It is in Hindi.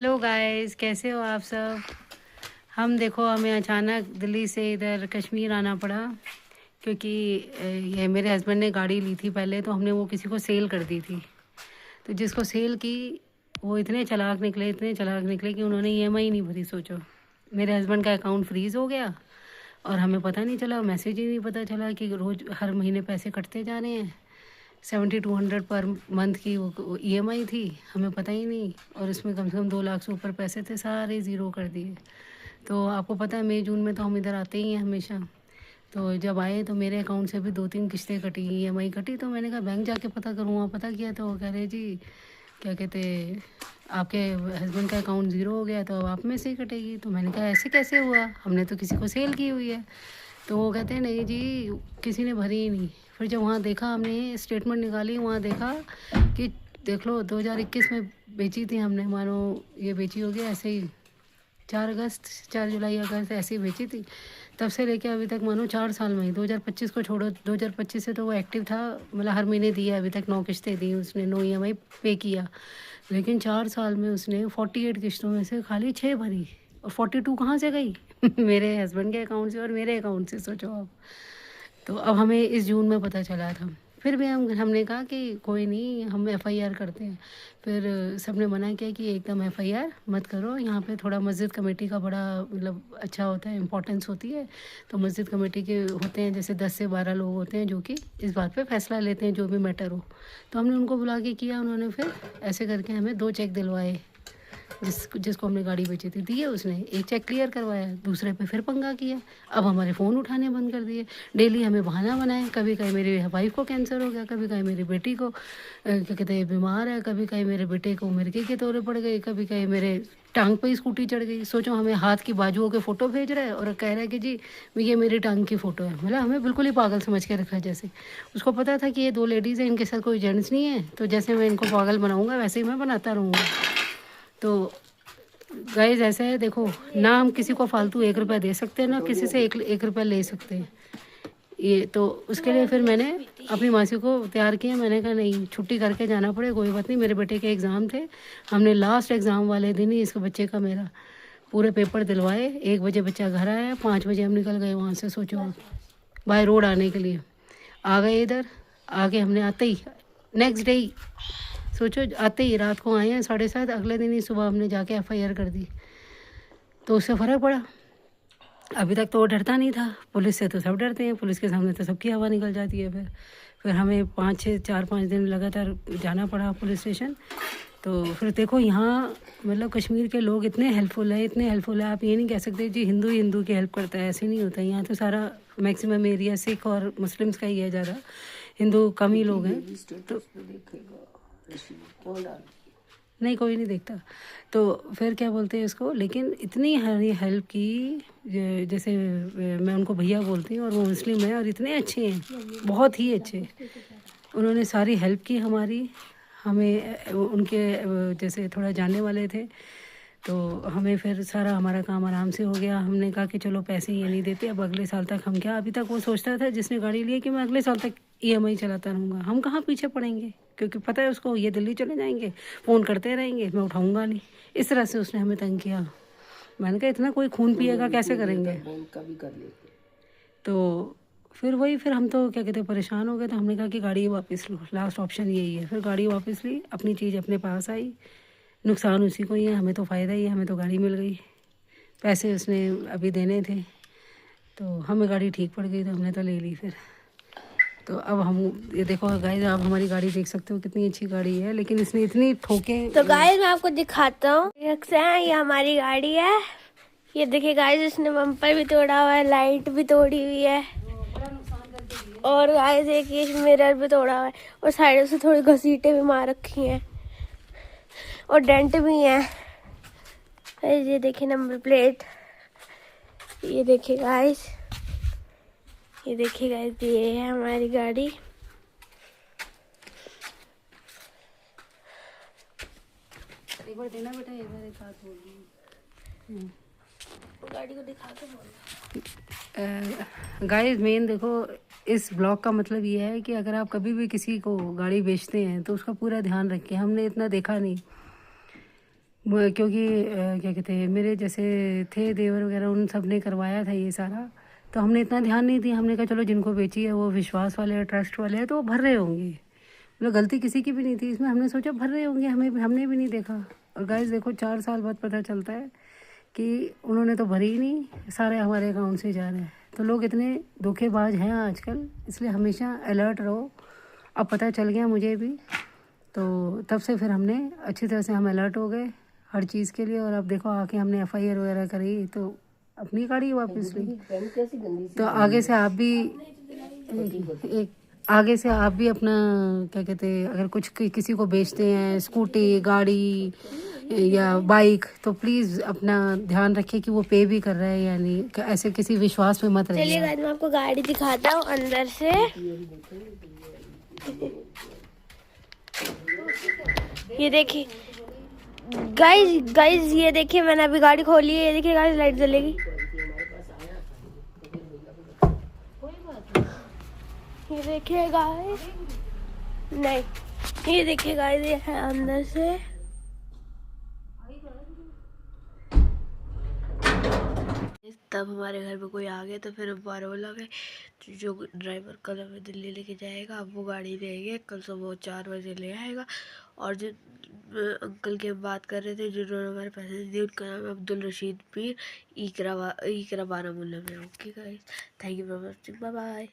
हेलो गाइस, कैसे हो आप सब। हम देखो, हमें अचानक दिल्ली से इधर कश्मीर आना पड़ा क्योंकि ये मेरे हस्बैंड ने गाड़ी ली थी पहले, तो हमने वो किसी को सेल कर दी थी। तो जिसको सेल की वो इतने चालाक निकले कि उन्होंने ईएमआई नहीं भरी। सोचो, मेरे हस्बैंड का अकाउंट फ्रीज़ हो गया और हमें पता नहीं चला, मैसेज ही नहीं पता चला कि रोज़ हर महीने पैसे कटते जा रहे हैं। 7200 पर मंथ की वो ईएमआई थी, हमें पता ही नहीं। और इसमें कम से कम 2 लाख से ऊपर पैसे थे, सारे ज़ीरो कर दिए। तो आपको पता है मई जून में तो हम इधर आते ही हैं हमेशा। तो जब आए तो मेरे अकाउंट से भी 2-3 किस्तें कटी, ईएमआई कटी। तो मैंने कहा बैंक जाके पता करूँ, वहाँ पता किया तो वो कह रहे जी क्या कहते, आपके हस्बैंड का अकाउंट ज़ीरो हो गया तो अब आप में से ही कटेगी। तो मैंने कहा ऐसे कैसे हुआ, हमने तो किसी को सेल की हुई है। तो वो कहते हैं नहीं जी, किसी ने भरी ही नहीं। फिर जब वहाँ देखा, हमने स्टेटमेंट निकाली, वहाँ देखा कि देख लो 2021 में बेची थी हमने, मानो ये बेची होगी ऐसे ही 4 जुलाई अगस्त ऐसे ही बेची थी। तब से लेके अभी तक मानो 4 साल में ही, 2025 को छोड़ो, 2025 से तो वो एक्टिव था, मतलब हर महीने दिया, अभी तक 9 किस्तें दी उसने, 9 ईएमआई पे किया। लेकिन 4 साल में उसने 48 किस्तों में से खाली 6 भरी, और 42 कहाँ से गई मेरे हस्बैंड के अकाउंट से और मेरे अकाउंट से, सोचो आप। तो अब हमें इस जून में पता चला था। फिर भी हमने कहा कि कोई नहीं, हम एफआईआर करते हैं। फिर सबने मना किया कि एकदम एफआईआर मत करो, यहाँ पे थोड़ा मस्जिद कमेटी का बड़ा मतलब अच्छा होता है, इम्पोर्टेंस होती है। तो मस्जिद कमेटी के होते हैं जैसे 10 से 12 लोग होते हैं जो कि इस बात पे फैसला लेते हैं, जो भी मैटर हो। तो हमने उनको बुला के किया, उन्होंने फिर ऐसे करके हमें 2 चेक दिलवाए। जिसको हमने गाड़ी बेची थी दिए उसने, एक चेक क्लियर करवाया, दूसरे पे फिर पंगा किया। अब हमारे फ़ोन उठाने बंद कर दिए, डेली हमें बहाना बनाए। कभी कहे मेरी वाइफ को कैंसर हो गया, कभी कहे मेरी बेटी को क्या कहते हैं बीमार है, कभी कहे मेरे बेटे को मिर्गी के दौरे पड़ गए, कभी कहे मेरे टांग पे ही स्कूटी चढ़ गई। सोचो, हमें हाथ की बाजुओं के फ़ोटो भेज रहा है और कह रहा है कि जी ये मेरी टांग की फ़ोटो है। मतलब हमें बिल्कुल ही पागल समझ के रखा है जैसे। उसको पता था कि ये 2 लेडीज़ हैं, इनके साथ कोई जेंट्स नहीं है, तो जैसे मैं इनको पागल बनाऊँगा वैसे ही मैं बनाता रहूँगा। तो गाइस ऐसा है, देखो ना हम किसी को फालतू 1 रुपया दे सकते हैं, ना किसी से 1 रुपया ले सकते हैं। ये तो उसके लिए फिर मैंने अपनी मासी को तैयार किया। मैंने कहा नहीं, छुट्टी करके जाना पड़े कोई बात नहीं। मेरे बेटे के एग्ज़ाम थे, हमने लास्ट एग्ज़ाम वाले दिन ही इसके बच्चे का मेरा पूरे पेपर दिलवाए। 1 बजे बच्चा घर आया, 5 बजे हम निकल गए वहाँ से। सोचो आप, बाय रोड आने के लिए आ गए इधर। आगे हमने आते ही नेक्स्ट डे ही, सोचो आते ही रात को आए हैं 7:30, अगले दिन ही सुबह हमने जाके एफआईआर कर दी। तो उससे फ़र्क पड़ा। अभी तक तो वो डरता नहीं था, पुलिस से तो सब डरते हैं, पुलिस के सामने तो सबकी हवा निकल जाती है। फिर हमें 4-5 दिन लगातार जाना पड़ा पुलिस स्टेशन। तो फिर देखो यहाँ मतलब कश्मीर के लोग इतने हेल्पफुल है, इतने हेल्पफुल है, आप ये नहीं कह सकते जी हिंदू ही हिंदू की हेल्प करता है, ऐसे नहीं होता। यहाँ तो सारा मैक्सिमम एरिया सिख और मुस्लिम्स का ही है ज़्यादा, हिंदू कम ही लोग हैं। तो नहीं, कोई नहीं देखता। तो फिर क्या बोलते हैं इसको, लेकिन इतनी हरी हेल्प की, जैसे मैं उनको भैया बोलती हूँ और वो मुस्लिम है और इतने अच्छे हैं, बहुत ही अच्छे। उन्होंने सारी हेल्प की हमारी। हमें उनके जैसे थोड़ा जानने वाले थे, तो हमें फिर सारा हमारा काम आराम से हो गया। हमने कहा कि चलो पैसे ये नहीं देते, अब अगले साल तक हम क्या, अभी तक वो सोचता था जिसने गाड़ी ली है कि मैं अगले साल तक ईएमआई चलाता रहूँगा। हम कहाँ पीछे पड़ेंगे, क्योंकि पता है उसको ये दिल्ली चले जाएंगे, फ़ोन करते रहेंगे, मैं उठाऊँगा नहीं। इस तरह से उसने हमें तंग किया। मैंने कहा इतना कोई खून पिएगा कैसे करेंगे। तो फिर हम तो क्या कहते हैं परेशान हो गए। तो हमने कहा कि गाड़ी वापस लो, लास्ट ऑप्शन यही है। फिर गाड़ी वापस ली, अपनी चीज़ अपने पास आई। नुकसान उसी को ही है, हमें तो फ़ायदा ही है, हमें तो गाड़ी मिल गई। पैसे उसने अभी देने थे, तो हमें गाड़ी ठीक पड़ गई तो हमने तो ले ली फिर। तो अब हम ये देखो गाइस, आप हमारी गाड़ी देख सकते हो कितनी अच्छी गाड़ी है, लेकिन इसने इतनी ठोके। तो गाइस मैं आपको दिखाता हूँ, ये हमारी गाड़ी है। ये देखिए गाइस, इसने बम्पर भी तोड़ा हुआ है, लाइट भी तोड़ी हुई है, और गाइस एक ये मिरर भी तोड़ा हुआ है, और साइड से थोड़ी घसीटे भी मार रखी हैं, और डेंट भी है। ये देखिए नंबर प्लेट, ये देखिए गाइस, ये देखिए गाइस, ये है हमारी गाड़ी। एक बार देना बेटा, इधर एक हाथ बोल रही गाड़ी को दिखा के बोल। गाइस मेन देखो, इस ब्लॉग का मतलब ये है कि अगर आप कभी भी किसी को गाड़ी बेचते हैं तो उसका पूरा ध्यान रखें। हमने इतना देखा नहीं, क्योंकि क्या कहते हैं, मेरे जैसे थे देवर वगैरह, उन सब ने करवाया था ये सारा, तो हमने इतना ध्यान नहीं दिया। हमने कहा चलो जिनको बेची है वो विश्वास वाले हैं, ट्रस्ट वाले हैं, तो वो भर रहे होंगे। मतलब गलती किसी की भी नहीं थी इसमें, हमने सोचा भर रहे होंगे, हमने भी नहीं देखा। और गाइस देखो 4 साल बाद पता चलता है कि उन्होंने तो भरी ही नहीं, सारे हमारे अकाउंट से जा रहे हैं। तो लोग इतने धोखेबाज हैं आजकल, इसलिए हमेशा अलर्ट रहो। अब पता चल गया मुझे भी, तो तब से फिर हमने अच्छी तरह से हम अलर्ट हो गए हर चीज़ के लिए। और अब देखो आके हमने FIR वगैरह करी, तो अपनी गाड़ी वापस ली। तो आगे से आप भी आगे से आप भी अपना क्या कहते हैं, अगर कुछ किसी को बेचते हैं स्कूटी, गाड़ी या बाइक, तो प्लीज़ अपना ध्यान रखिए कि वो पे भी कर रहा है या नहीं। ऐसे किसी विश्वास में मत रहिए। चलिए गाइस, मैं आपको गाड़ी दिखाता हूँ अंदर से। ये देखिए गाइस, ये देखिए मैंने अभी गाड़ी खोली है। ये देखिए गाइस, लाइट जलेगी। ये देखिए गाइस, नहीं, ये देखिए गाइस, ये है अंदर से। तब हमारे घर में कोई आ गया, तो फिर हम 12 बोला गए, जो ड्राइवर कल हमें दिल्ली लेके जाएगा, अब वो गाड़ी लेंगे, कल सुबह वो 4 बजे ले आएगा। और जो अंकल की हम बात कर रहे थे जिन्होंने हमारे पैसे दिए, उनका नाम है अब्दुल रशीद पीर, ईकरा बारामूला में। Okay guys, thank you for watching, bye bye.